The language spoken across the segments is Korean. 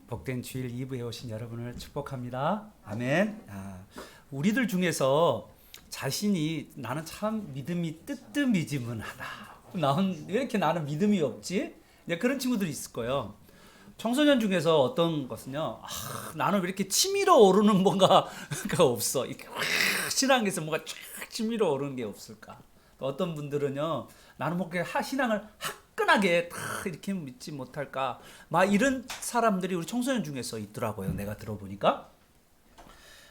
복된 주일 2부에 오신 여러분을 축복합니다. 아멘. 우리들 중에서 자신이 나는 참 믿음이 뜨뜻미지근하다. 왜 이렇게 나는 믿음이 없지? 그런 친구들이 있을 거예요. 청소년 중에서 어떤 것은요, 나는 왜 이렇게 치밀어 오르는 뭔가가 없어. 이렇게 신앙에서 뭔가 쫙 치밀어 오르는 게 없을까? 또 어떤 분들은요, 나는 뭐 신앙을 화끈하게 다 이렇게 믿지 못할까? 막 이런 사람들이 우리 청소년 중에서 있더라고요. 내가 들어보니까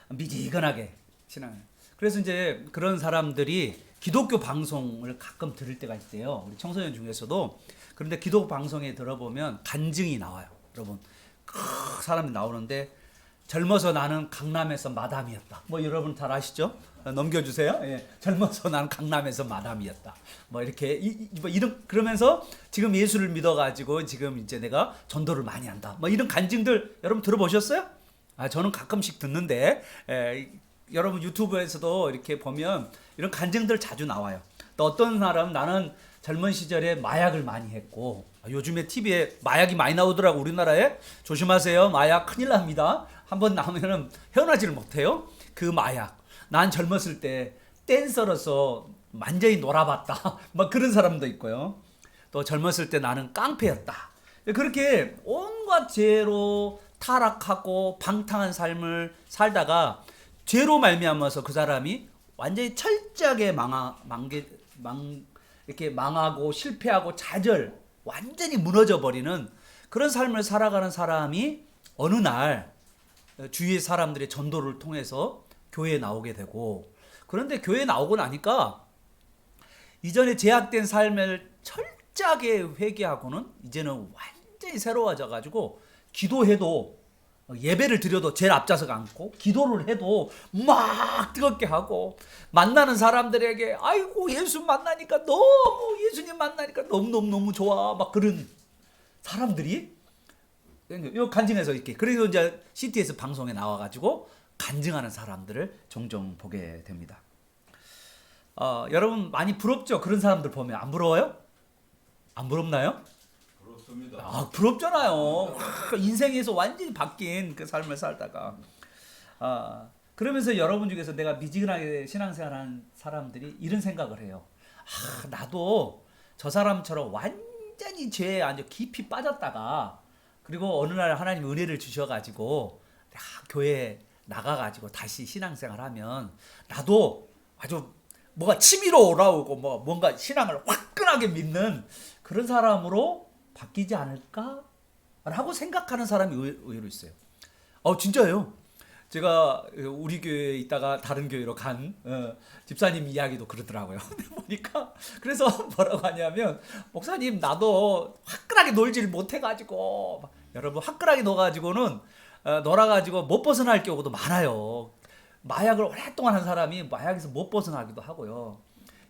미지근하게 신앙을. 그래서 이제 그런 사람들이 기독교 방송을 가끔 들을 때가 있대요. 우리 청소년 중에서도. 그런데 기독교 방송에 들어보면 간증이 나와요. 여러분, 사람이 나오는데 젊어서 나는 강남에서 마담이었다. 뭐 여러분 잘 아시죠? 넘겨주세요. 예. 젊어서 나는 강남에서 마담이었다. 뭐 이렇게 이런 그러면서 지금 예수를 믿어가지고 지금 이제 내가 전도를 많이 한다. 뭐 이런 간증들 여러분 들어보셨어요? 저는 가끔씩 듣는데 여러분 유튜브에서도 이렇게 보면 이런 간증들 자주 나와요. 또 어떤 사람 나는 젊은 시절에 마약을 많이 했고 요즘에 TV에 마약이 많이 나오더라고. 우리나라에 조심하세요. 마약 큰일 납니다. 한번 나오면은 헤어나지를 못해요. 그 마약. 난 젊었을 때 댄서로서 완전히 놀아봤다. 막 그런 사람도 있고요. 또 젊었을 때 나는 깡패였다. 그렇게 온갖 죄로 타락하고 방탕한 삶을 살다가 죄로 말미암아서 그 사람이 완전히 철저하게 이렇게 망하고 실패하고 좌절, 완전히 무너져 버리는 그런 삶을 살아가는 사람이 어느 날 주위의 사람들의 전도를 통해서 교회에 나오게 되고, 그런데 교회에 나오고 나니까 이전에 제약된 삶을 철저하게 회개하고는 이제는 완전히 새로워져 가지고 기도해도 예배를 드려도 제일 앞좌석 앉고 기도를 해도 막 뜨겁게 하고 만나는 사람들에게 아이고 예수 만나니까 너무 예수님 만나니까 너무 좋아 막 그런 사람들이 요 간증해서 이렇게 그래서 이제 CTS 방송에 나와가지고 간증하는 사람들을 종종 보게 됩니다. 여러분 많이 부럽죠? 그런 사람들 보면 안 부러워요? 안 부럽나요? 부럽잖아요. 인생에서 완전히 바뀐 그 삶을 살다가 그러면서 여러분 중에서 내가 미지근하게 신앙생활하는 사람들이 이런 생각을 해요. 나도 저 사람처럼 완전히 죄에 아주 깊이 빠졌다가 그리고 어느 날 하나님 은혜를 주셔가지고 내가 교회에 나가가지고 다시 신앙생활하면 나도 아주 뭐가 치밀어 올라오고 뭔가 신앙을 화끈하게 믿는 그런 사람으로 바뀌지 않을까? 라고 생각하는 사람이 의외로 있어요. 진짜예요. 제가 우리 교회에 있다가 다른 교회로 간 집사님 이야기도 그러더라고요. 보니까 그래서 뭐라고 하냐면 목사님 나도 화끈하게 놀지를 못해가지고 여러분 화끈하게 놀아가지고 못 벗어날 경우도 많아요. 마약을 오랫동안 한 사람이 마약에서 못 벗어나기도 하고요.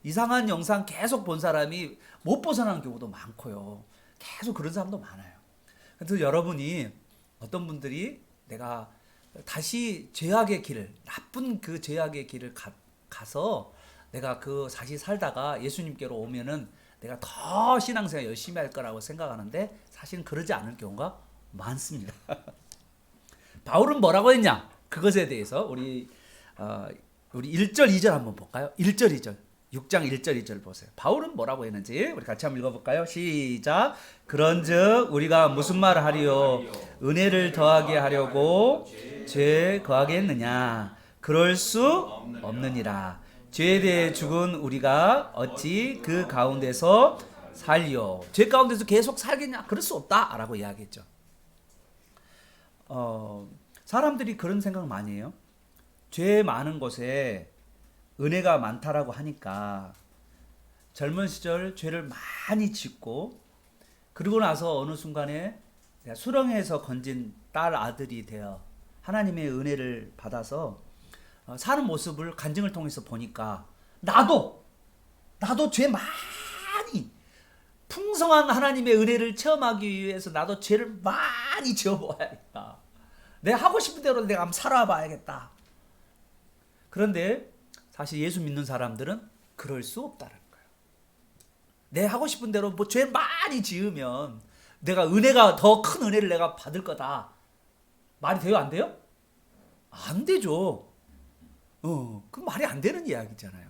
이상한 영상 계속 본 사람이 못 벗어나는 경우도 많고요. 계속 그런 사람도 많아요. 그래서 여러분이 어떤 분들이 내가 다시 죄악의 길을 나쁜 그 죄악의 길을 가서 내가 그 다시 살다가 예수님께로 오면은 내가 더 신앙생활 열심히 할 거라고 생각하는데 사실은 그러지 않을 경우가 많습니다. 바울은 뭐라고 했냐? 그것에 대해서 우리 1절 2절 한번 볼까요? 1절 2절 6장 1절 2절 보세요. 바울은 뭐라고 했는지 우리 같이 한번 읽어볼까요? 시작. 그런즉 우리가 무슨 말을 하리요? 은혜를 더하게 하려고 죄에 거하겠느냐? 그럴 수 없느니라. 죄에 대해 죽은 우리가 어찌 그 가운데서 살리요? 죄 가운데서 계속 살겠냐? 그럴 수 없다 라고 이야기했죠. 사람들이 그런 생각 많이 해요. 죄 많은 곳에 은혜가 많다라고 하니까 젊은 시절 죄를 많이 짓고 그러고 나서 어느 순간에 수렁에서 건진 딸 아들이 되어 하나님의 은혜를 받아서 사는 모습을 간증을 통해서 보니까 나도 죄 많이 풍성한 하나님의 은혜를 체험하기 위해서 나도 죄를 많이 지어보아야겠다. 내가 하고 싶은 대로 내가 한번 살아봐야겠다. 그런데 사실 예수 믿는 사람들은 그럴 수 없다는 거예요. 내 하고 싶은 대로 죄 많이 지으면 내가 더 큰 은혜를 내가 받을 거다. 말이 돼요, 안 돼요? 안 되죠. 그 말이 안 되는 이야기잖아요.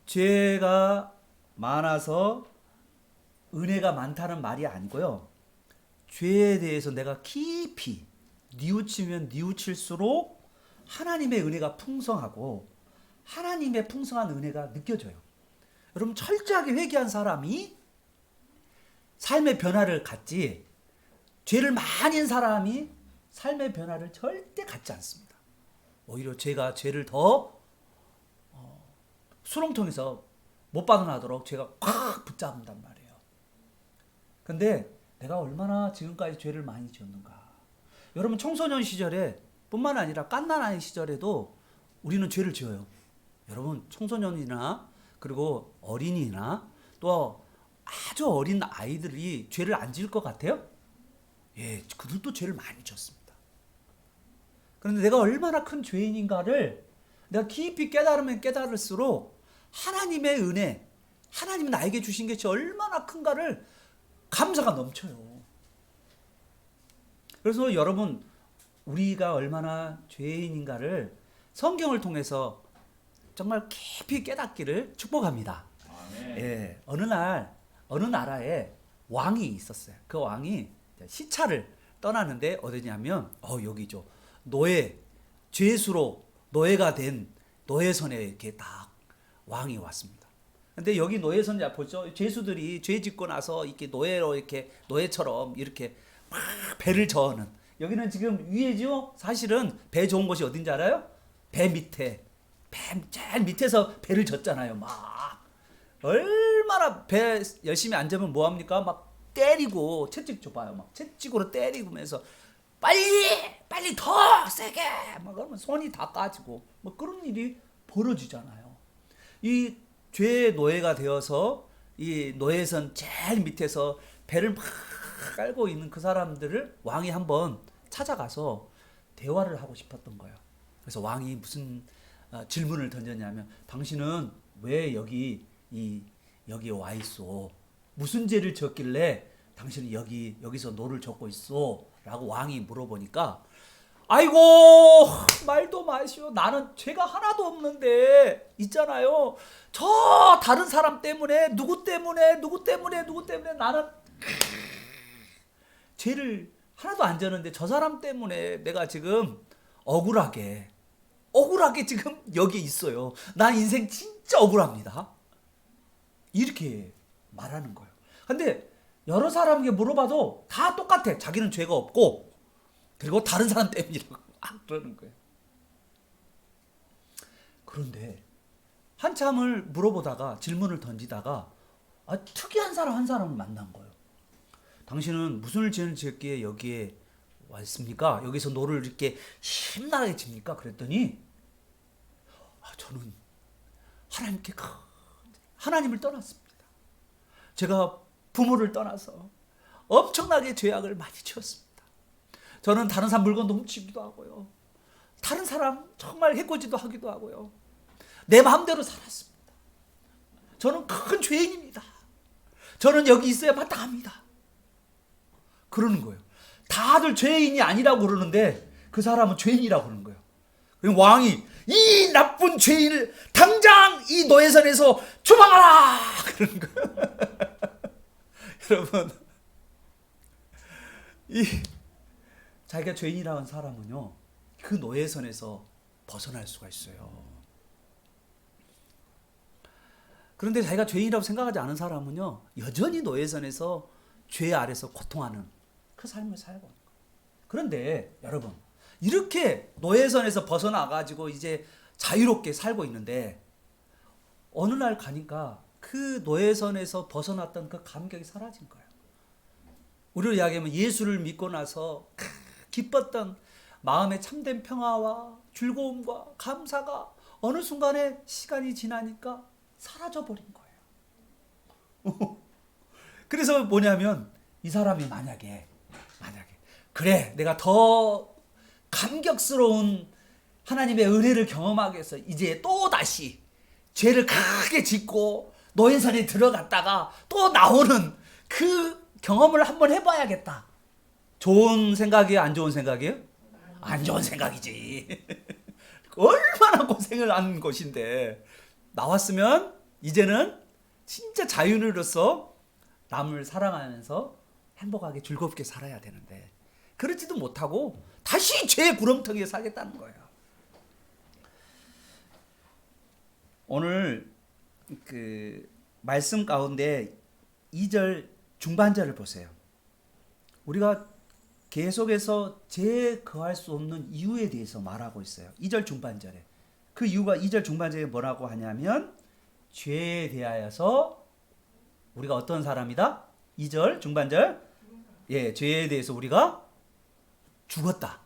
죄가 많아서 은혜가 많다는 말이 아니고요. 죄에 대해서 내가 깊이 뉘우치면 뉘우칠수록 하나님의 은혜가 풍성하고 하나님의 풍성한 은혜가 느껴져요. 여러분, 철저하게 회개한 사람이 삶의 변화를 갖지, 죄를 많이 한 사람이 삶의 변화를 절대 갖지 않습니다. 오히려 죄가 죄를 더 수렁통에서 못 빠져나도록 죄가 꽉 붙잡는단 말이에요. 근데 내가 얼마나 지금까지 죄를 많이 지었는가. 여러분, 청소년 시절에 뿐만 아니라 갓난아이 시절에도 우리는 죄를 지어요. 여러분, 청소년이나 그리고 어린이나 또 아주 어린 아이들이 죄를 안 지을 것 같아요? 예, 그들도 죄를 많이 지었습니다. 그런데 내가 얼마나 큰 죄인인가를 내가 깊이 깨달으면 깨달을수록 하나님의 은혜, 하나님이 나에게 주신 것이 얼마나 큰가를 감사가 넘쳐요. 그래서 여러분, 우리가 얼마나 죄인인가를 성경을 통해서 정말 깊이 깨닫기를 축복합니다. 예, 어느 나라에 왕이 있었어요. 그 왕이 시차를 떠나는데 어디냐면 여기죠. 죄수로 노예가 된 노예선에 이렇게 딱 왕이 왔습니다. 근데 여기 노예선 보죠. 죄수들이 죄 짓고 나서 이렇게 노예처럼 이렇게 막 배를 저어는, 여기는 지금 위에죠. 사실은 배 좋은 곳이 어딘지 알아요? 배 제일 밑에서 배를 졌잖아요. 막 얼마나 배 열심히 안 잡으면 뭐 합니까? 막 때리고, 채찍 줘봐요. 막 채찍으로 때리면서 빨리 더 세게 막 그러면 손이 다 까지고 뭐 그런 일이 벌어지잖아요. 이 죄의 노예가 되어서 이 노예선 제일 밑에서 배를 막 깔고 있는 그 사람들을 왕이 한번 찾아가서 대화를 하고 싶었던 거예요. 그래서 왕이 무슨 질문을 던졌냐면, 당신은 왜 여기에 와 있어? 무슨 죄를 지었길래 당신은 여기서 노를 젓고 있어? 라고 왕이 물어보니까, 아이고, 말도 마시오. 나는 죄가 하나도 없는데, 있잖아요. 저 다른 사람 때문에, 누구 때문에 나는 죄를 하나도 안 졌는데 저 사람 때문에 내가 지금 억울하게 지금 여기 있어요. 나 인생 진짜 억울합니다. 이렇게 말하는 거예요. 근데 여러 사람에게 물어봐도 다 똑같아. 자기는 죄가 없고, 그리고 다른 사람 때문이라고 그러는 거예요. 그런데 한참을 물어보다가, 질문을 던지다가 특이한 사람 한 사람을 만난 거예요. 당신은 무슨 죄를 지었기에 여기에 왔습니까? 여기서 노를 이렇게 힘나게 칩니까? 그랬더니 저는 하나님을 떠났습니다. 제가 부모를 떠나서 엄청나게 죄악을 많이 지었습니다. 저는 다른 사람 물건도 훔치기도 하고요. 다른 사람 정말 해코지도 하기도 하고요. 내 마음대로 살았습니다. 저는 큰 죄인입니다. 저는 여기 있어야 마땅합니다. 그러는 거예요. 다들 죄인이 아니라고 그러는데 그 사람은 죄인이라고 그러는 거예요. 그리고 왕이 이 나쁜 죄인을 당장 이 노예선에서 추방하라! 그러는 거예요. 여러분, 자기가 죄인이라는 사람은요, 그 노예선에서 벗어날 수가 있어요. 그런데 자기가 죄인이라고 생각하지 않은 사람은요, 여전히 노예선에서 죄 아래서 고통하는 그 삶을 살고 있는 거예요. 그런데 여러분, 이렇게 노예선에서 벗어나가지고 이제 자유롭게 살고 있는데, 어느 날 가니까 그 노예선에서 벗어났던 그 감격이 사라진 거예요. 우리로 이야기하면 예수를 믿고 나서 기뻤던 마음의 참된 평화와 즐거움과 감사가 어느 순간에 시간이 지나니까 사라져버린 거예요. 그래서 뭐냐면, 이 사람이 만약에 그래, 내가 더 감격스러운 하나님의 은혜를 경험하기 위해서 이제 또 다시 죄를 크게 짓고 노예선에 들어갔다가 또 나오는 그 경험을 한번 해봐야겠다. 좋은 생각이에요? 안 좋은 생각이에요? 안 좋은 생각이지. 얼마나 고생을 한 것인데 나왔으면 이제는 진짜 자유인으로서 남을 사랑하면서 행복하게 즐겁게 살아야 되는데 그러지도 못하고 다시 죄의 구렁텅이에 살겠다는 거예요. 오늘 그 말씀 가운데 2절 중반절을 보세요. 우리가 계속해서 죄에 거할 수 없는 이유에 대해서 말하고 있어요. 2절 중반절에. 그 이유가 2절 중반절에 뭐라고 하냐면 죄에 대하여서 우리가 어떤 사람이다? 2절 중반절. 예, 죄에 대해서 우리가 죽었다.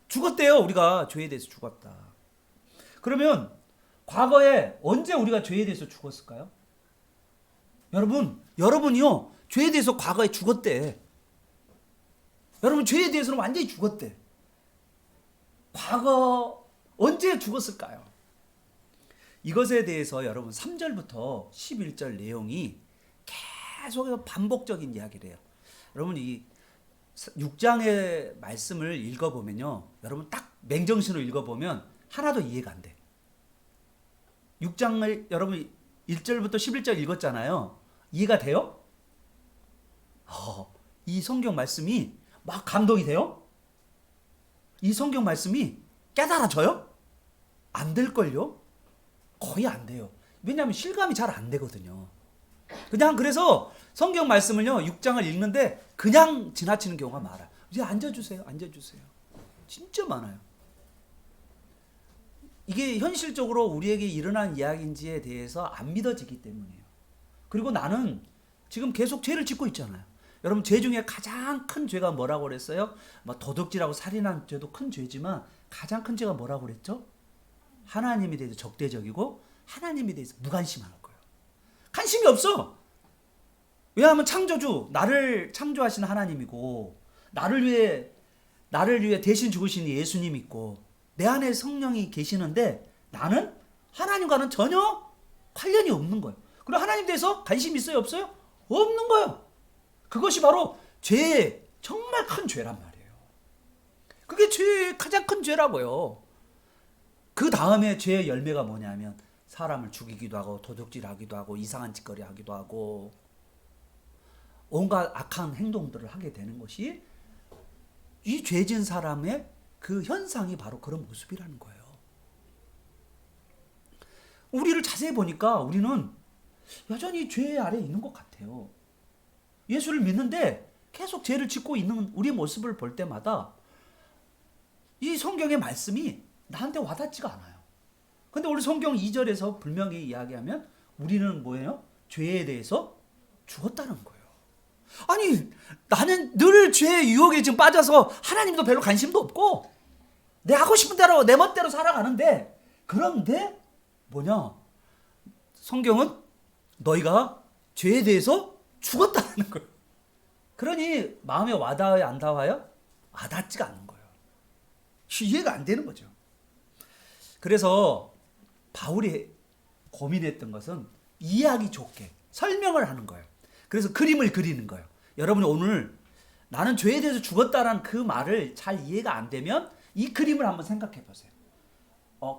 죽었대요. 우리가 죄에 대해서 죽었다. 그러면 과거에 언제 우리가 죄에 대해서 죽었을까요? 여러분이요. 죄에 대해서 과거에 죽었대. 여러분 죄에 대해서는 완전히 죽었대. 과거 언제 죽었을까요? 이것에 대해서 여러분 3절부터 11절 내용이 계속해서 반복적인 이야기를 해요. 여러분 이 6장의 말씀을 읽어보면요. 여러분 딱 맹정신으로 읽어보면 하나도 이해가 안 돼. 6장을 여러분 1절부터 11절 읽었잖아요. 이해가 돼요? 이 성경 말씀이 막 감동이 돼요? 이 성경 말씀이 깨달아져요? 안 될걸요? 거의 안 돼요. 왜냐하면 실감이 잘 안 되거든요. 그냥 그래서 성경 말씀을요 6장을 읽는데 그냥 지나치는 경우가 많아요. 이제 앉아주세요. 진짜 많아요. 이게 현실적으로 우리에게 일어난 이야기인지에 대해서 안 믿어지기 때문이에요. 그리고 나는 지금 계속 죄를 짓고 있잖아요. 여러분 죄 중에 가장 큰 죄가 뭐라고 그랬어요? 도둑질하고 살인한 죄도 큰 죄지만 가장 큰 죄가 뭐라고 그랬죠? 하나님에 대해서 적대적이고 하나님에 대해서 무관심하는 거예요. 관심이 없어. 왜냐하면 창조주, 나를 창조하신 하나님이고 나를 위해 대신 죽으신 예수님 있고 내 안에 성령이 계시는데 나는 하나님과는 전혀 관련이 없는 거예요. 그리고 하나님 대해서 관심이 있어요? 없어요? 없는 거예요. 그것이 바로 죄의 정말 큰 죄란 말이에요. 그게 죄의 가장 큰 죄라고요. 그 다음에 죄의 열매가 뭐냐면 사람을 죽이기도 하고 도둑질하기도 하고 이상한 짓거리 하기도 하고 온갖 악한 행동들을 하게 되는 것이 이 죄진 사람의 그 현상이 바로 그런 모습이라는 거예요. 우리를 자세히 보니까 우리는 여전히 죄 아래에 있는 것 같아요. 예수를 믿는데 계속 죄를 짓고 있는 우리의 모습을 볼 때마다 이 성경의 말씀이 나한테 와닿지가 않아요. 근데 우리 성경 2절에서 분명히 이야기하면 우리는 뭐예요? 죄에 대해서 죽었다는 거예요. 아니 나는 늘 죄의 유혹에 지금 빠져서 하나님도 별로 관심도 없고 내 하고 싶은 대로 내 멋대로 살아가는데 그런데 뭐냐? 성경은 너희가 죄에 대해서 죽었다는 거예요. 그러니 마음에 와닿아요? 안 닿아요? 와닿지가 않는 거예요. 이해가 안 되는 거죠. 그래서 바울이 고민했던 것은 이해하기 좋게 설명을 하는 거예요. 그래서 그림을 그리는 거예요. 여러분이 오늘 나는 죄에 대해서 죽었다라는 그 말을 잘 이해가 안 되면 이 그림을 한번 생각해 보세요.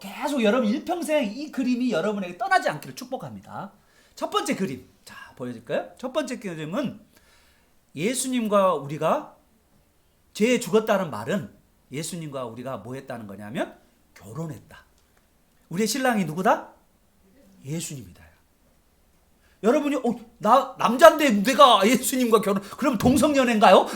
계속 여러분 일평생 이 그림이 여러분에게 떠나지 않기를 축복합니다. 첫 번째 그림, 자 보여줄까요? 첫 번째 그림은 예수님과 우리가 죄에 죽었다는 말은 예수님과 우리가 뭐 했다는 거냐면 결혼했다. 우리의 신랑이 누구다? 예수님이다. 여러분이 나 남자인데 내가 예수님과 결혼 그럼 동성연애인가요?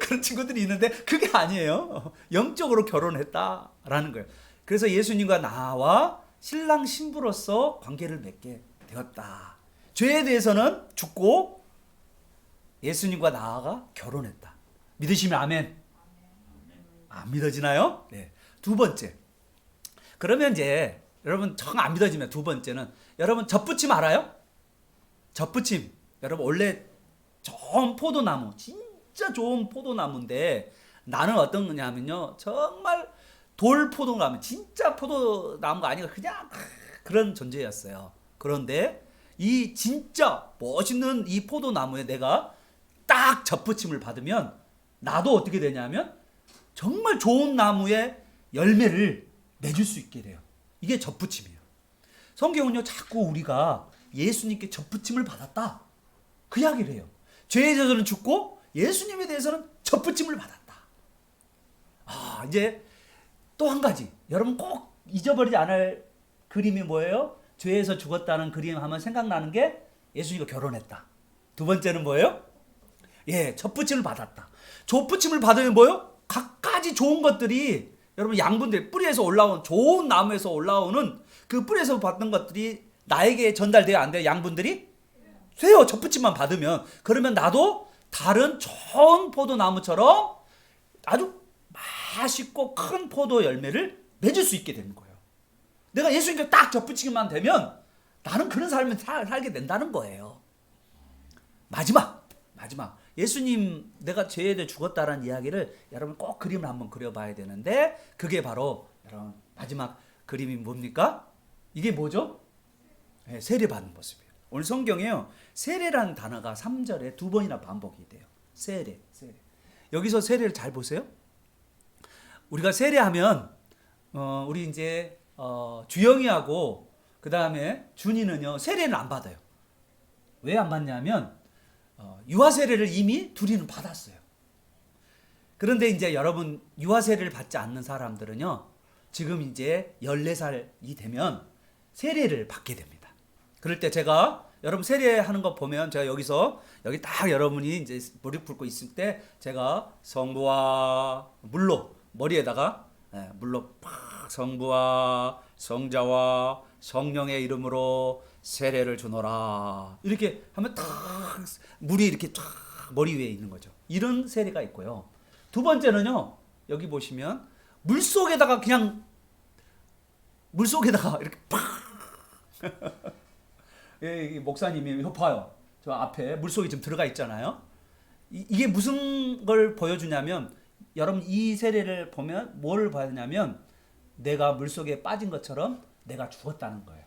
그런 친구들이 있는데 그게 아니에요. 영적으로 결혼했다라는 거예요. 그래서 예수님과 나와 신랑 신부로서 관계를 맺게 되었다. 죄에 대해서는 죽고 예수님과 나아가 결혼했다. 믿으시면 아멘. 안 믿어지나요? 네. 두 번째. 그러면 이제 여러분 정 안 믿어지면 두 번째는 여러분 젖붙임 알아요? 젖붙임. 여러분 원래 좋은 포도나무, 진짜 좋은 포도나무인데 나는 어떤 거냐면요. 정말 돌 포도나무, 진짜 포도나무가 아니고 그냥 그런 존재였어요. 그런데 이 진짜 멋있는 이 포도나무에 내가 딱 젖붙임을 받으면 나도 어떻게 되냐면 정말 좋은 나무의 열매를 맺을 수 있게 돼요. 이게 접붙임이에요. 성경은요 자꾸 우리가 예수님께 접붙임을 받았다 그 이야기를 해요. 죄에 대해서는 죽고 예수님에 대해서는 접붙임을 받았다. 이제 또 한 가지 여러분 꼭 잊어버리지 않을 그림이 뭐예요? 죄에서 죽었다는 그림 하면 생각나는 게 예수님과 결혼했다. 두 번째는 뭐예요? 접붙임을 받았다. 접붙임을 받으면 뭐예요? 갖가지 좋은 것들이 여러분 양분들 뿌리에서 올라온 좋은 나무에서 올라오는 그 뿌리에서 받는 것들이 나에게 전달돼야 안 돼요? 양분들이? 돼요. 접붙임만 받으면. 그러면 나도 다른 좋은 포도나무처럼 아주 맛있고 큰 포도 열매를 맺을 수 있게 되는 거예요. 내가 예수님께 딱 접붙이기만 되면 나는 그런 삶을 살게 된다는 거예요. 마지막 예수님 내가 죄에 대해 죽었다라는 이야기를 여러분 꼭 그림을 한번 그려봐야 되는데 그게 바로 여러분 마지막 그림이 뭡니까? 이게 뭐죠? 세례받는 모습이에요. 오늘 성경에요 세례라는 단어가 3절에 2번이나 반복이 돼요. 세례. 여기서 세례를 잘 보세요. 우리가 세례하면 우리 이제 주영이하고 그 다음에 준이는요 세례는 안 받아요. 왜 안 받냐면 유아 세례를 이미 둘이는 받았어요. 그런데 이제 여러분 유아 세례를 받지 않는 사람들은요 지금 이제 14살이 되면 세례를 받게 됩니다. 그럴 때 제가 여러분 세례하는 거 보면 제가 여기 딱 여러분이 이제 무릎 꿇고 있을 때 제가 성부와 물로 머리에다가 물로 팍 성부와 성자와 성령의 이름으로 세례를 주노라 이렇게 하면 탁 물이 이렇게 탁 머리 위에 있는 거죠. 이런 세례가 있고요. 두 번째는요 여기 보시면 물속에다가 이렇게 팍 목사님이 봐요. 저 앞에 물속에 지금 들어가 있잖아요. 이게 무슨 걸 보여주냐면 여러분 이 세례를 보면 뭘 봐야냐면 내가 물속에 빠진 것처럼 내가 죽었다는 거예요.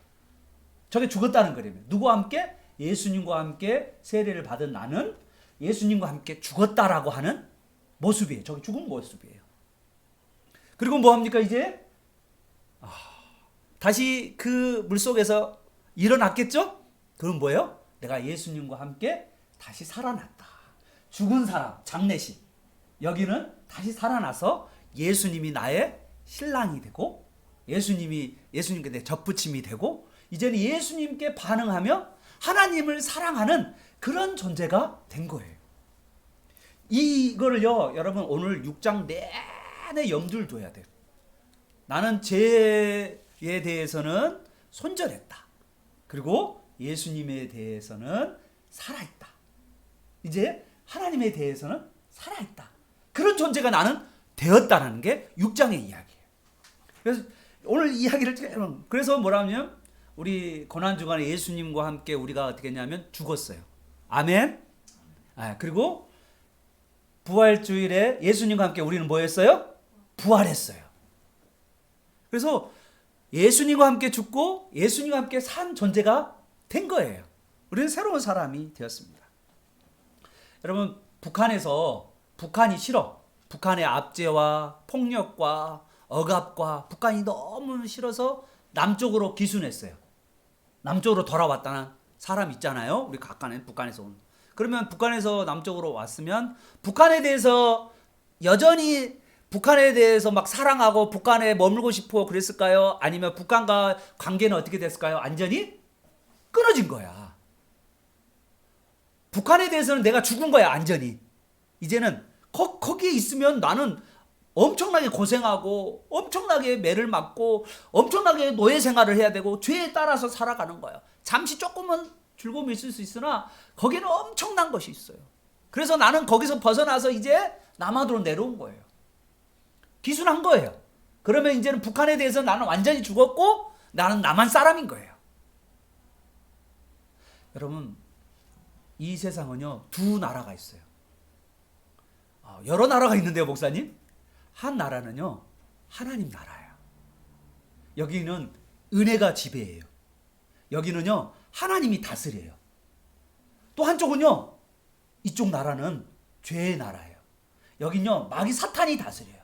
저게 죽었다는 거예요. 누구와 함께? 예수님과 함께 세례를 받은 나는 예수님과 함께 죽었다라고 하는 모습이에요. 저게 죽은 모습이에요. 그리고 뭐합니까 이제? 다시 그 물속에서 일어났겠죠? 그럼 뭐예요? 내가 예수님과 함께 다시 살아났다. 죽은 사람, 장례식. 여기는 다시 살아나서 예수님이 나의 신랑이 되고 예수님께 내 접붙임이 되고 이제는 예수님께 반응하며 하나님을 사랑하는 그런 존재가 된 거예요. 이거를요 여러분 오늘 6장 내내 염두를 둬야 돼요. 나는 죄에 대해서는 손절했다. 그리고 예수님에 대해서는 살아있다. 이제 하나님에 대해서는 살아있다. 그런 존재가 나는 되었다는 게 6장의 이야기예요. 그래서 오늘 이야기를 그래서 뭐라면 우리 고난주간에 예수님과 함께 우리가 어떻게 했냐면 죽었어요. 아멘. 그리고 부활주일에 예수님과 함께 우리는 뭐 했어요? 부활했어요. 그래서 예수님과 함께 죽고 예수님과 함께 산 존재가 된 거예요. 우리는 새로운 사람이 되었습니다. 여러분 북한이 싫어. 북한의 압제와 폭력과 억압과 북한이 너무 싫어서 남쪽으로 기순했어요. 남쪽으로 돌아왔다는 사람 있잖아요. 우리 각간에 북한에서 온. 그러면 북한에서 남쪽으로 왔으면 북한에 대해서 여전히 북한에 대해서 막 사랑하고 북한에 머물고 싶어 그랬을까요? 아니면 북한과 관계는 어떻게 됐을까요? 완전히 끊어진 거야. 북한에 대해서는 내가 죽은 거야, 완전히. 이제는 거기에 있으면 나는 엄청나게 고생하고 엄청나게 매를 맞고 엄청나게 노예 생활을 해야 되고 죄에 따라서 살아가는 거예요. 잠시 조금은 즐거움이 있을 수 있으나 거기는 엄청난 것이 있어요. 그래서 나는 거기서 벗어나서 이제 남한으로 내려온 거예요. 기순한 거예요. 그러면 이제는 북한에 대해서 나는 완전히 죽었고 나는 남한 사람인 거예요. 여러분 이 세상은요 두 나라가 있어요. 여러 나라가 있는데요 목사님. 한 나라는요 하나님 나라예요. 여기는 은혜가 지배해요. 여기는요 하나님이 다스려요. 또 한쪽은요 이쪽 나라는 죄의 나라예요. 여긴요 마귀 사탄이 다스려요.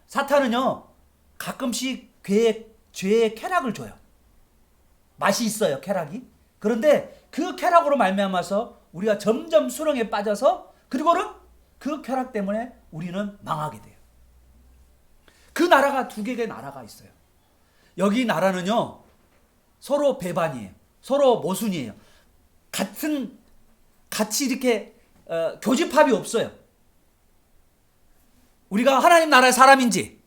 사탄은요 가끔씩 죄의 쾌락을 줘요. 맛이 있어요, 쾌락이. 그런데 그 쾌락으로 말미암아서 우리가 점점 수렁에 빠져서 그리고는 그 쾌락 때문에 우리는 망하게 돼요. 그 나라가 두 개의 나라가 있어요. 여기 나라는요 서로 배반이에요. 서로 모순이에요. 같이 이렇게 교집합이 없어요. 우리가 하나님 나라의 사람인지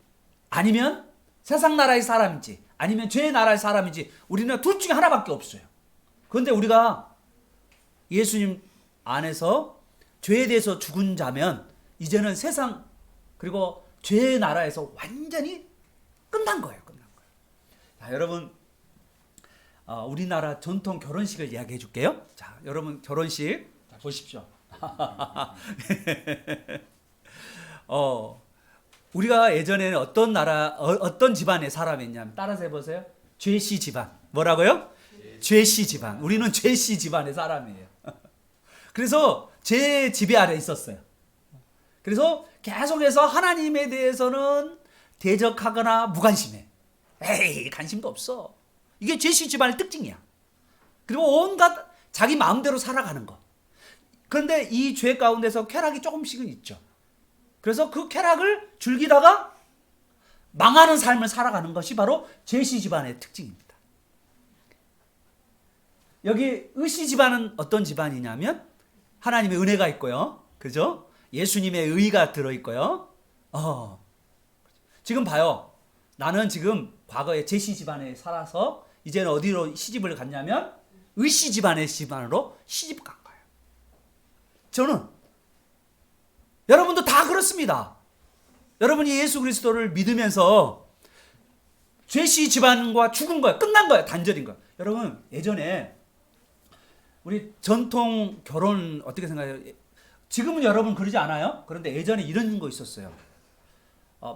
아니면 세상 나라의 사람인지 아니면 죄의 나라의 사람인지 우리는 둘 중에 하나밖에 없어요. 그런데 우리가 예수님 안에서 죄에 대해서 죽은 자면 이제는 세상 그리고 죄의 나라에서 완전히 끝난 거예요. 끝난 거예요. 자, 여러분 우리나라 전통 결혼식을 이야기해 줄게요. 자, 여러분 결혼식 자, 보십시오. 우리가 예전에는 어떤 집안의 사람이었냐면 따라서 해보세요. 죄씨 집안. 뭐라고요? 죄씨 집안. 우리는 죄씨 집안의 사람이에요. 그래서 죄 지배 아래 있었어요. 그래서 계속해서 하나님에 대해서는 대적하거나 무관심해. 에이, 관심도 없어. 이게 죄씨 집안의 특징이야. 그리고 온갖 자기 마음대로 살아가는 거. 그런데 이 죄 가운데서 쾌락이 조금씩은 있죠. 그래서 그 쾌락을 즐기다가 망하는 삶을 살아가는 것이 바로 죄씨 집안의 특징입니다. 여기 의씨 집안은 어떤 집안이냐면 하나님의 은혜가 있고요. 그죠? 예수님의 의가 들어있고요. 지금 봐요. 나는 지금 과거에 죄씨 집안에 살아서 이제는 어디로 시집을 갔냐면 의씨 집안의 집안으로 시집 간 거예요. 저는 여러분도 다 그렇습니다. 여러분이 예수 그리스도를 믿으면서 죄씨 집안과 죽은 거예요. 끝난 거예요. 단절인 거예요. 여러분 예전에 우리 전통 결혼 어떻게 생각해요? 지금은 여러분 그러지 않아요? 그런데 예전에 이런 거 있었어요.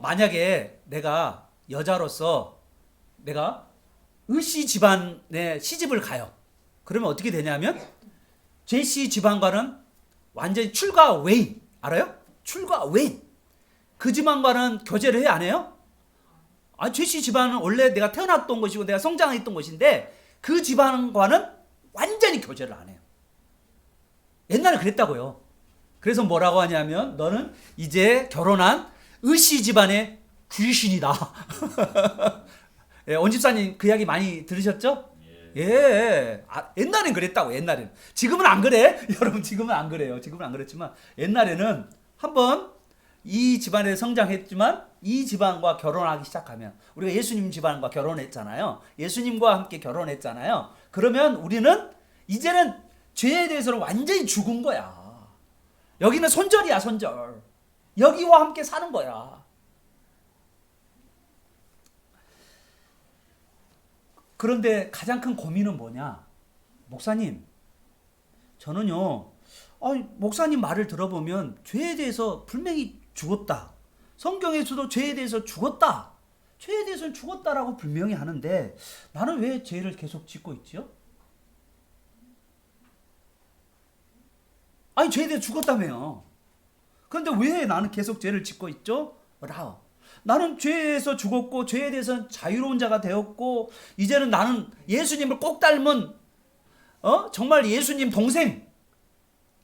만약에 내가 여자로서 내가 의씨 집안에 시집을 가요. 그러면 어떻게 되냐면 죄씨 집안과는 완전히 출가 외인. 알아요? 출가 외인. 그 집안과는 교제를 해야 안 해요? 죄씨 집안은 원래 내가 태어났던 곳이고 내가 성장했던 곳인데 그 집안과는 완전히 교제를 안 해요. 옛날에 그랬다고요. 그래서 뭐라고 하냐면 너는 이제 결혼한 의씨 집안의 귀신이다. 예, 온 집사님 그 이야기 많이 들으셨죠? 예. 옛날엔 그랬다고, 옛날에는. 지금은 안 그래. 여러분, 지금은 안 그래요. 지금은 안 그랬지만, 옛날에는 한번 이 집안에 성장했지만, 이 집안과 결혼하기 시작하면, 우리가 예수님 집안과 결혼했잖아요. 예수님과 함께 결혼했잖아요. 그러면 우리는 이제는 죄에 대해서는 완전히 죽은 거야. 여기는 손절이야, 손절. 여기와 함께 사는 거야. 그런데 가장 큰 고민은 뭐냐? 목사님, 저는요, 목사님 말을 들어보면 죄에 대해서 분명히 죽었다. 성경에서도 죄에 대해서 죽었다. 죄에 대해서는 죽었다라고 분명히 하는데 나는 왜 죄를 계속 짓고 있죠? 죄에 대해 죽었다며요. 그런데 왜 나는 계속 죄를 짓고 있죠? 라오. 나는 죄에서 죽었고 죄에 대해서는 자유로운 자가 되었고 이제는 나는 예수님을 꼭 닮은 정말 예수님 동생,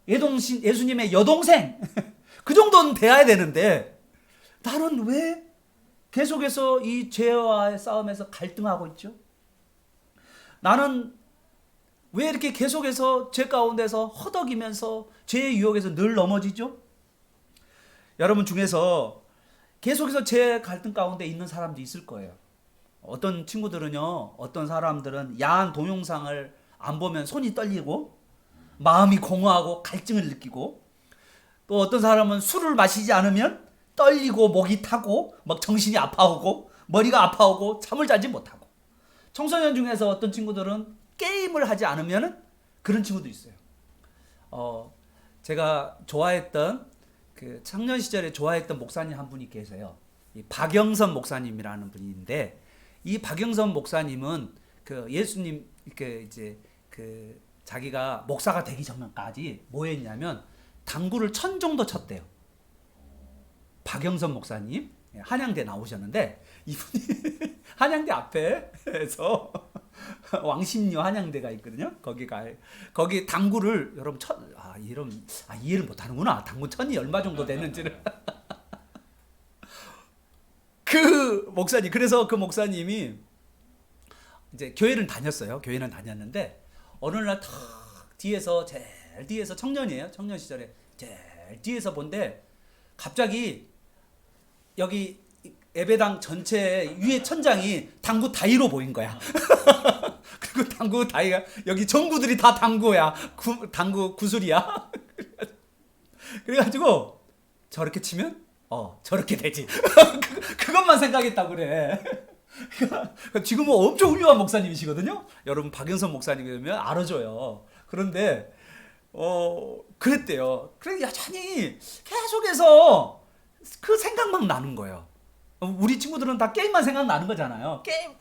예수님의 여동생 그 정도는 돼야 되는데 나는 왜 계속해서 이 죄와의 싸움에서 갈등하고 있죠? 나는 왜 이렇게 계속해서 죄 가운데서 허덕이면서 죄의 유혹에서 늘 넘어지죠? 여러분 중에서 계속해서 죄 갈등 가운데 있는 사람도 있을 거예요. 어떤 친구들은요, 어떤 사람들은 야한 동영상을 안 보면 손이 떨리고 마음이 공허하고 갈증을 느끼고 또 어떤 사람은 술을 마시지 않으면 떨리고 목이 타고 막 정신이 아파오고 머리가 아파오고 잠을 자지 못하고 청소년 중에서 어떤 친구들은 게임을 하지 않으면 그런 친구도 있어요. 제가 좋아했던 그 청년 시절에 좋아했던 목사님 한 분이 계세요. 이 박영선 목사님이라는 분인데 이 박영선 목사님은 그 예수님 그 자기가 목사가 되기 전까지 뭐 했냐면 당구를 1000 정도 쳤대요. 박영선 목사님 한양대 나오셨는데 이분이 한양대 앞에서 왕십리 한양대가 있거든요. 거기 당구를 여러분 이해를 못하는구나. 당구 천이 얼마 정도 되는지를. 그래서 그 목사님이 이제 교회는 다녔어요. 교회는 다녔는데 어느 날 탁 뒤에서 제일 뒤에서 청년이에요. 청년 시절에 제일 뒤에서 본데 갑자기 여기 예배당 전체 위에 천장이 당구 다이로 보인 거야. 그리고 당구 다이가 여기 전구들이 다 당구야. 당구 구슬이야. 그래가지고 저렇게 치면 저렇게 되지. 그것만 생각했다고 그래. 지금은 엄청 훌륭한 목사님이시거든요. 여러분 박영선 목사님이면 알아줘요. 그런데 그랬대요. 그래 여전히 계속해서 그 생각만 나는 거예요. 우리 친구들은 다 게임만 생각나는 거잖아요. 게임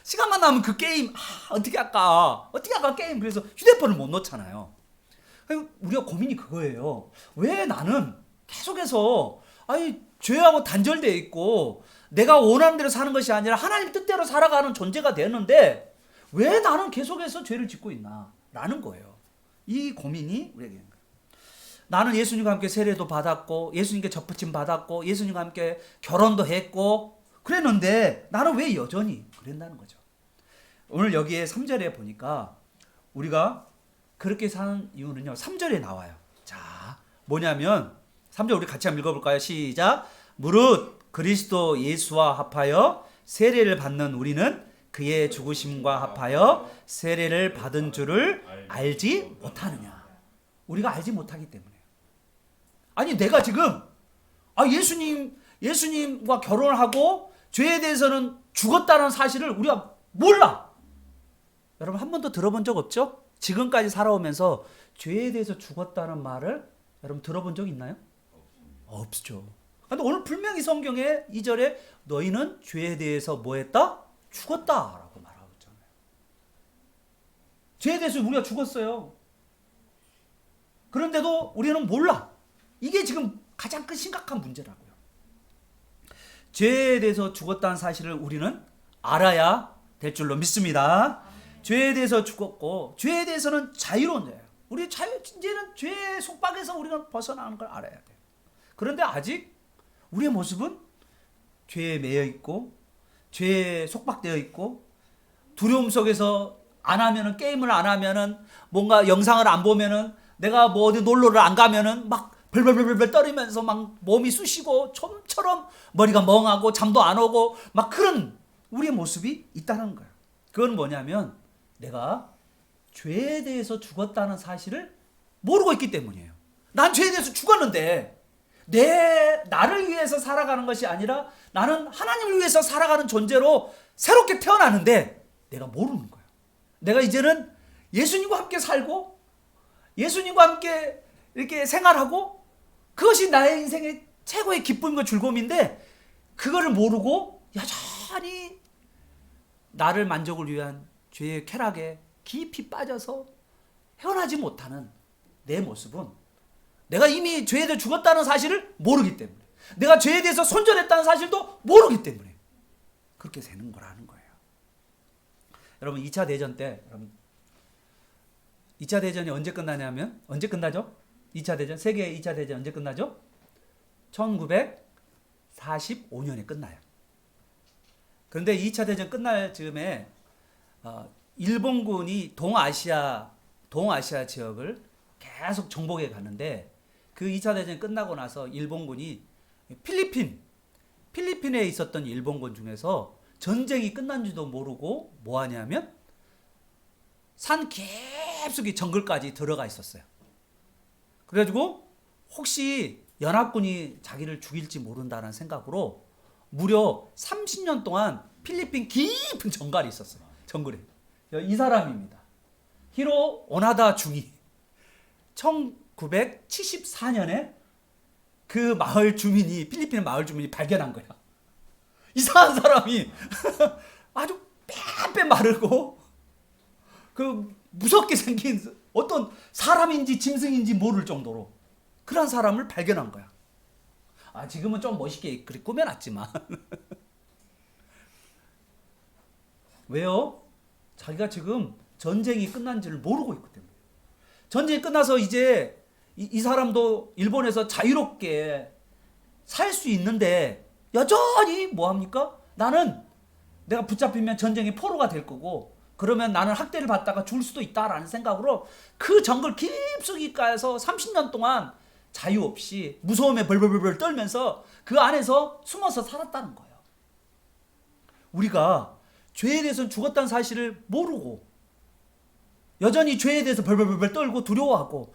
시간만 나면 그 게임 어떻게 할까 게임. 그래서 휴대폰을 못 놓잖아요. 우리가 고민이 그거예요. 왜 나는 계속해서 죄하고 단절되어 있고 내가 원하는 대로 사는 것이 아니라 하나님 뜻대로 살아가는 존재가 되는데 왜 나는 계속해서 죄를 짓고 있나 라는 거예요. 이 고민이 우리에게 있는 거예요. 나는 예수님과 함께 세례도 받았고 예수님께 접붙임 받았고 예수님과 함께 결혼도 했고 그랬는데 나는 왜 여전히 그랬다는 거죠. 오늘 여기에 3절에 보니까 우리가 그렇게 사는 이유는요. 3절에 나와요. 자, 뭐냐면 3절 우리 같이 한번 읽어볼까요? 시작. 무릇 그리스도 예수와 합하여 세례를 받는 우리는 그의 죽으심과 합하여 세례를 받은 줄을 알지 못하느냐. 우리가 알지 못하기 때문에요. 아니 내가 지금 예수님과 결혼을 하고 죄에 대해서는 죽었다는 사실을 우리가 몰라. 여러분 한 번도 들어본 적 없죠? 지금까지 살아오면서 죄에 대해서 죽었다는 말을 여러분 들어본 적 있나요? 없죠. 근데 오늘 분명히 성경에 2절에 너희는 죄에 대해서 뭐 했다? 죽었다라고 말하고 있잖아요. 죄에 대해서 우리가 죽었어요. 그런데도 우리는 몰라. 이게 지금 가장 큰 심각한 문제라고요. 죄에 대해서 죽었다는 사실을 우리는 알아야 될 줄로 믿습니다. 죄에 대해서 죽었고 죄에 대해서는 자유로운 자예요. 우리 이제는 죄의 속박에서 우리가 벗어나는 걸 알아야 돼요. 그런데 아직 우리의 모습은 죄에 매여 있고 죄에 속박되어 있고 두려움 속에서 게임을 안 하면은 뭔가 영상을 안 보면은 내가 뭐 어디 놀러를 안 가면은 막 벌벌벌벌 떨면서 막 몸이 쑤시고 좀처럼 머리가 멍하고 잠도 안 오고 막 그런 우리의 모습이 있다는 거예요. 그건 뭐냐면 내가 죄에 대해서 죽었다는 사실을 모르고 있기 때문이에요. 난 죄에 대해서 죽었는데 나를 위해서 살아가는 것이 아니라 나는 하나님을 위해서 살아가는 존재로 새롭게 태어나는데 내가 모르는 거예요. 내가 이제는 예수님과 함께 살고 예수님과 함께 이렇게 생활하고 그것이 나의 인생의 최고의 기쁨과 즐거움인데 그거를 모르고 여전히 나를 만족을 위한 죄의 쾌락에 깊이 빠져서 헤어나지 못하는 내 모습은 내가 이미 죄에 대해 죽었다는 사실을 모르기 때문에 내가 죄에 대해서 손절했다는 사실도 모르기 때문에 그렇게 되는 거라는 거예요. 여러분 2차 대전 때 2차 대전이 언제 끝나냐면 언제 끝나죠? 2차 대전 세계 2차 대전 언제 끝나죠? 1945년에 끝나요. 그런데 2차 대전 끝날 즈음에 일본군이 동아시아 지역을 계속 정복해 가는데 그 2차 대전이 끝나고 나서 일본군이 필리핀에 있었던 일본군 중에서 전쟁이 끝난지도 모르고 뭐 하냐면 산 깊숙이 정글까지 들어가 있었어요. 그래가지고 혹시 연합군이 자기를 죽일지 모른다는 생각으로 무려 30년 동안 필리핀 깊은 정갈이 있었어요. 정글에. 이 사람입니다. 히로 오나다 중이 1974년에 그 마을 주민이 필리핀 마을 주민이 발견한 거야. 이상한 사람이 아주 빼빼 마르고 그 무섭게 생긴 어떤 사람인지 짐승인지 모를 정도로 그런 사람을 발견한 거야. 지금은 좀 멋있게 그렇게 꾸며놨지만 왜요? 자기가 지금 전쟁이 끝난지를 모르고 있기 때문에. 전쟁이 끝나서 이제 이 사람도 일본에서 자유롭게 살 수 있는데 여전히 뭐합니까? 나는 내가 붙잡히면 전쟁의 포로가 될 거고 그러면 나는 학대를 받다가 죽을 수도 있다라는 생각으로 그 정글 깊숙이가에서 30년 동안 자유 없이 무서움에 벌벌벌 떨면서 그 안에서 숨어서 살았다는 거예요. 우리가 죄에 대해서는 죽었다는 사실을 모르고 여전히 죄에 대해서 벌벌벌 떨고 두려워하고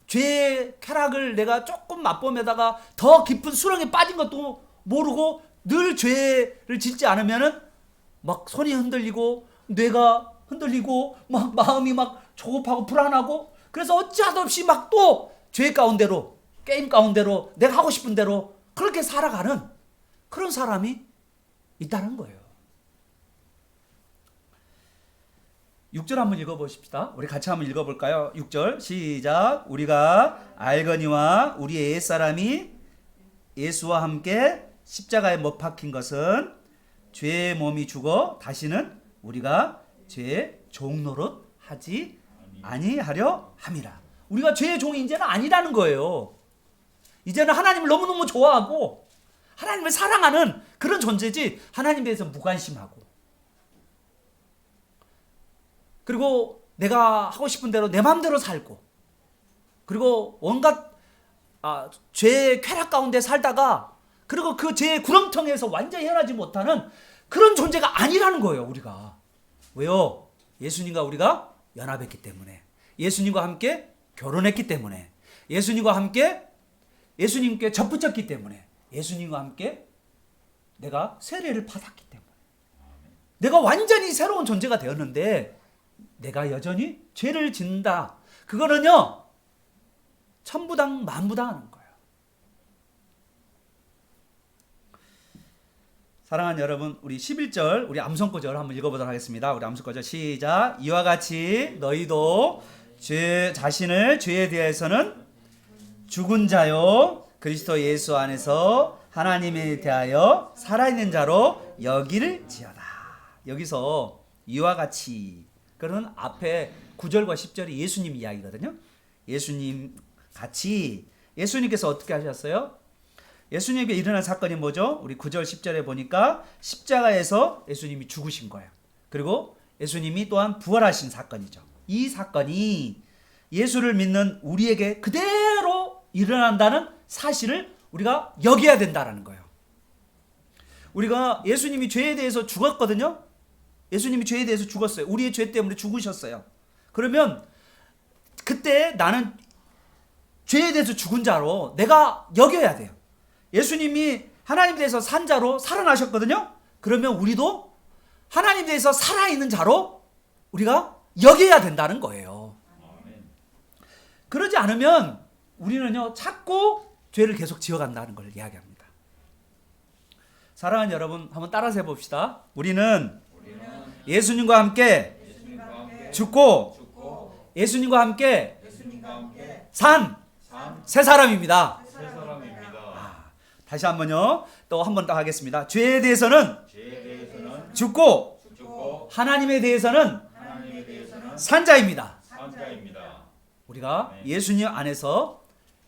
죄의 쾌락을 내가 조금 맛보면다가 더 깊은 수렁에 빠진 것도 모르고 늘 죄를 짓지 않으면은 막 손이 흔들리고 뇌가 흔들리고 막 마음이 막 조급하고 불안하고 그래서 어찌하다 없이 막 또 죄 가운데로 게임 가운데로 내가 하고 싶은 대로 그렇게 살아가는 그런 사람이 있다는 거예요. 6절 한번 읽어보십시다. 우리 같이 한번 읽어볼까요? 6절 시작. 우리가 알거니와 우리의 옛사람이 예수와 함께 십자가에 못 박힌 것은 죄의 몸이 죽어 다시는 우리가 죄의 종노릇 하지 아니하려 함이라. 우리가 죄의 종이 이제는 아니라는 거예요. 이제는 하나님을 너무너무 좋아하고 하나님을 사랑하는 그런 존재지 하나님에 대해서 무관심하고 그리고 내가 하고 싶은 대로 내 마음대로 살고 그리고 온갖 죄의 쾌락 가운데 살다가 그리고 그 죄의 구렁텅이에서 완전히 헤어나지 못하는 그런 존재가 아니라는 거예요. 우리가. 왜요? 예수님과 우리가 연합했기 때문에 예수님과 함께 결혼했기 때문에 예수님과 함께 예수님께 접붙였기 때문에 예수님과 함께 내가 세례를 받았기 때문에 내가 완전히 새로운 존재가 되었는데 내가 여전히 죄를 짓는다. 그거는요 천부당 만부당 하는 거예요. 사랑하는 여러분, 우리 11절 우리 암송구절 한번 읽어보도록 하겠습니다. 우리 암송구절 시작. 이와 같이 너희도 죄 자신을 죄에 대해서는 죽은 자요 그리스도 예수 안에서 하나님에 대하여 살아있는 자로 여길지어다. 여기서 이와 같이 그러는 앞에 9절과 10절이 예수님 이야기거든요. 예수님 같이 예수님께서 어떻게 하셨어요? 예수님에게 일어난 사건이 뭐죠? 우리 9절 10절에 보니까 십자가에서 예수님이 죽으신 거예요. 그리고 예수님이 또한 부활하신 사건이죠. 이 사건이 예수를 믿는 우리에게 그대로 일어난다는 사실을 우리가 여겨야 된다는 거예요. 우리가 예수님이 죄에 대해서 죽었거든요. 예수님이 죄에 대해서 죽었어요. 우리의 죄 때문에 죽으셨어요. 그러면 그때 나는 죄에 대해서 죽은 자로 내가 여겨야 돼요. 예수님이 하나님에 대해서 산 자로 살아나셨거든요. 그러면 우리도 하나님에 대해서 살아있는 자로 우리가 여겨야 된다는 거예요. 그러지 않으면 우리는요 자꾸 죄를 계속 지어간다는 걸 이야기합니다. 사랑하는 여러분 한번 따라서 해봅시다. 우리는 예수님과 함께 죽고 예수님과 함께 산 새 사람입니다. 다시 한번요. 또 한 번 더 하겠습니다. 죄에 대해서는 죽고 하나님에 대해서는 산 자입니다. 우리가 예수님 안에서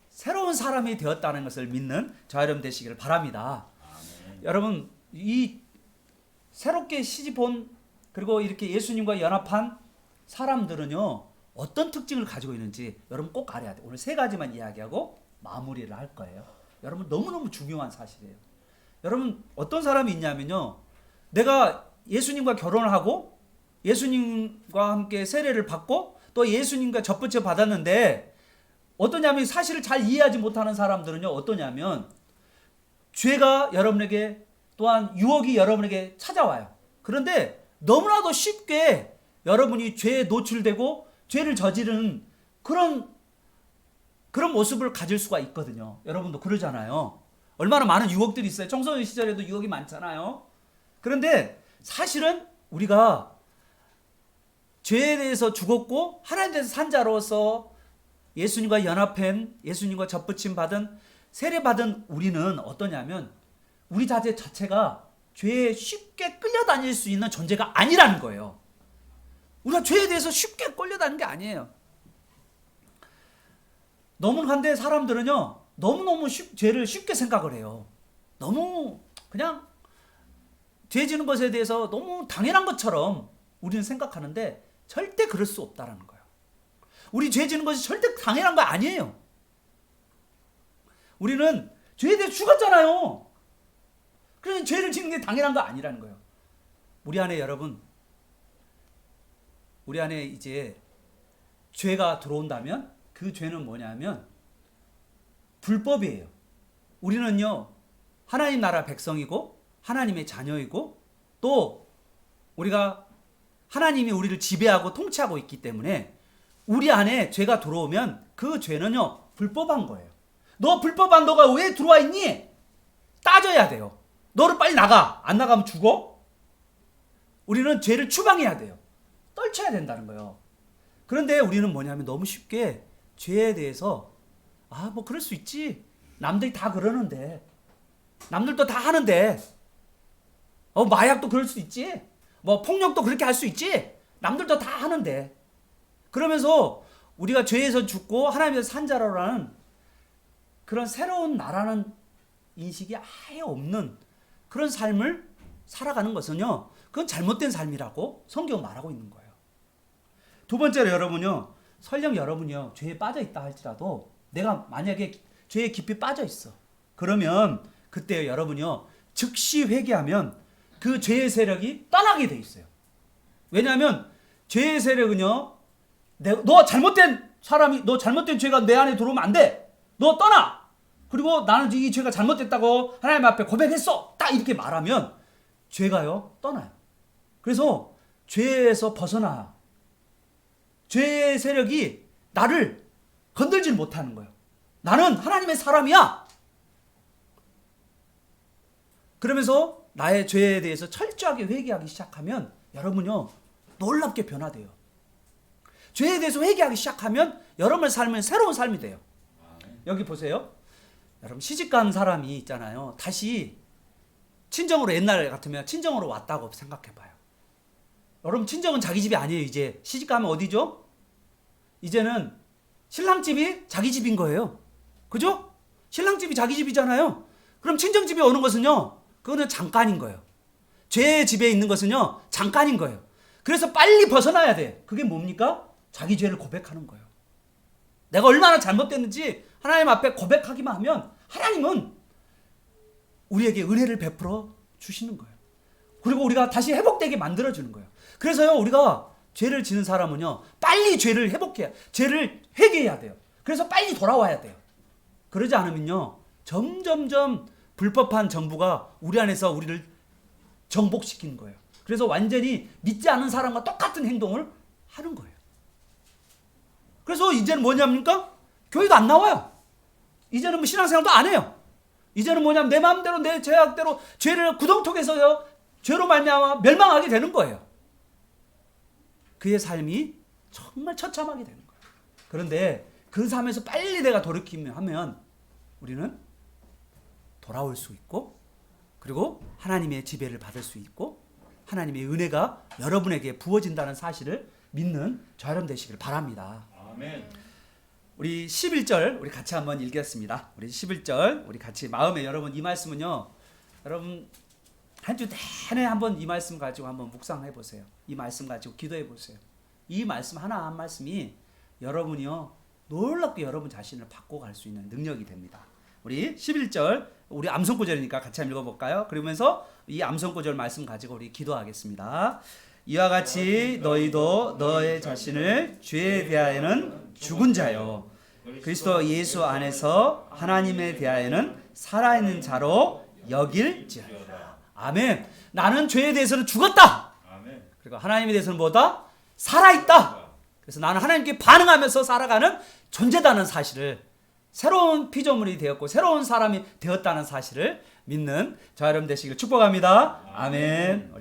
새로운 사람이 되었다는 것을 믿는 저와 여러분 되시기를 바랍니다. 여러분 이 새롭게 시집온 그리고 이렇게 예수님과 연합한 사람들은요 어떤 특징을 가지고 있는지 여러분 꼭 알아야 돼요. 오늘 세 가지만 이야기하고 마무리를 할 거예요. 여러분 너무너무 중요한 사실이에요. 여러분 어떤 사람이 있냐면요 내가 예수님과 결혼을 하고 예수님과 함께 세례를 받고 또 예수님과 접붙여 받았는데 어떠냐면 사실을 잘 이해하지 못하는 사람들은요 어떠냐면 죄가 여러분에게 또한 유혹이 여러분에게 찾아와요. 그런데 너무나도 쉽게 여러분이 죄에 노출되고 죄를 저지르는 그런 모습을 가질 수가 있거든요. 여러분도 그러잖아요. 얼마나 많은 유혹들이 있어요. 청소년 시절에도 유혹이 많잖아요. 그런데 사실은 우리가 죄에 대해서 죽었고 하나님에 대해서 산 자로서 예수님과 연합한 예수님과 접붙임 받은 세례받은 우리는 어떠냐면 우리 자체 자체가 죄에 쉽게 끌려다닐 수 있는 존재가 아니라는 거예요. 우리가 죄에 대해서 쉽게 끌려다니는 게 아니에요. 근데 사람들은요, 너무너무 죄를 쉽게 생각을 해요. 너무 그냥 죄 지는 것에 대해서 너무 당연한 것처럼 우리는 생각하는데 절대 그럴 수 없다라는 거예요. 우리 죄 지는 것이 절대 당연한 거 아니에요. 우리는 죄에 대해 죽었잖아요. 그러니 죄를 지는 게 당연한 거 아니라는 거예요. 우리 안에 여러분, 우리 안에 이제 죄가 들어온다면 그 죄는 뭐냐면 불법이에요. 우리는요, 하나님 나라 백성이고 하나님의 자녀이고 또 우리가 하나님이 우리를 지배하고 통치하고 있기 때문에 우리 안에 죄가 들어오면 그 죄는요, 불법한 거예요. 너 불법한 너가 왜 들어와 있니? 따져야 돼요. 너를 빨리 나가. 안 나가면 죽어? 우리는 죄를 추방해야 돼요. 떨쳐야 된다는 거예요. 그런데 우리는 뭐냐면 너무 쉽게 죄에 대해서 뭐 그럴 수 있지. 남들이 다 그러는데. 남들도 다 하는데. 마약도 그럴 수 있지. 폭력도 그렇게 할 수 있지. 남들도 다 하는데. 그러면서 우리가 죄에서 죽고 하나님에서 산 자라라는 그런 새로운 나라는 인식이 아예 없는 그런 삶을 살아가는 것은요, 그건 잘못된 삶이라고 성경은 말하고 있는 거예요. 두 번째로 여러분요, 설령 여러분이요 죄에 빠져 있다 할지라도 내가 만약에 죄에 깊이 빠져 있어. 그러면 그때 여러분이요 즉시 회개하면 그 죄의 세력이 떠나게 돼 있어요. 왜냐하면 죄의 세력은요, 너 잘못된 사람이, 너 잘못된 죄가 내 안에 들어오면 안 돼. 너 떠나. 그리고 나는 이 죄가 잘못됐다고 하나님 앞에 고백했어. 딱 이렇게 말하면 죄가요 떠나요. 그래서 죄에서 벗어나. 죄의 세력이 나를 건들질 못하는 거예요. 나는 하나님의 사람이야. 그러면서 나의 죄에 대해서 철저하게 회개하기 시작하면 여러분요 놀랍게 변화돼요. 죄에 대해서 회개하기 시작하면 여러분의 삶은 새로운 삶이 돼요. 여기 보세요. 여러분 시집간 사람이 있잖아요. 다시 친정으로, 옛날 같으면 친정으로 왔다고 생각해봐요. 여러분 친정은 자기 집이 아니에요. 이제 시집가면 어디죠? 이제는 신랑집이 자기 집인 거예요. 그죠? 신랑집이 자기 집이잖아요. 그럼 친정집에 오는 것은요, 그거는 잠깐인 거예요. 죄의 집에 있는 것은요 잠깐인 거예요. 그래서 빨리 벗어나야 돼. 그게 뭡니까? 자기 죄를 고백하는 거예요. 내가 얼마나 잘못됐는지 하나님 앞에 고백하기만 하면 하나님은 우리에게 은혜를 베풀어 주시는 거예요. 그리고 우리가 다시 회복되게 만들어주는 거예요. 그래서요 우리가 죄를 지는 사람은요 빨리 죄를 회복해야, 죄를 회개해야 돼요. 그래서 빨리 돌아와야 돼요. 그러지 않으면요 점점점 불법한 정부가 우리 안에서 우리를 정복시키는 거예요. 그래서 완전히 믿지 않는 사람과 똑같은 행동을 하는 거예요. 그래서 이제는 뭐냐입니까? 교회도 안 나와요. 이제는 뭐 신앙생활도 안 해요. 이제는 뭐냐면 내 마음대로 내 죄악대로 죄를 구덩텅에서요 죄로 말미암아 멸망하게 되는 거예요. 그의 삶이 정말 처참하게 되는 거예요. 그런데 그 삶에서 빨리 내가 돌이키면 하면 우리는 돌아올 수 있고, 그리고 하나님의 지배를 받을 수 있고 하나님의 은혜가 여러분에게 부어진다는 사실을 믿는 저 여러분 되시길 바랍니다. 아멘. 우리 11절 우리 같이 한번 읽겠습니다. 우리 11절 우리 같이 마음에, 여러분 이 말씀은요 여러분 한 주 내내 한번 이 말씀 가지고 한번 묵상해 보세요. 이 말씀 가지고 기도해 보세요. 이 말씀 하나 한 말씀이 여러분이요 놀랍게 여러분 자신을 바꿔갈 수 있는 능력이 됩니다. 우리 11절 우리 암송구절이니까 같이 한번 읽어볼까요? 그러면서 이 암송구절 말씀 가지고 우리 기도하겠습니다. 이와 같이 너희도 너의 자신을 죄에 대하여는 죽은 자요 그리스도 예수 안에서 하나님에 대하여는 살아있는 자로 여길지어다. 아멘. 나는 죄에 대해서는 죽었다. 아멘. 그리고 하나님에 대해서는 뭐다? 살아있다. 그래서 나는 하나님께 반응하면서 살아가는 존재다는 사실을, 새로운 피조물이 되었고 새로운 사람이 되었다는 사실을 믿는 저 여러분 되시길 축복합니다. 아멘.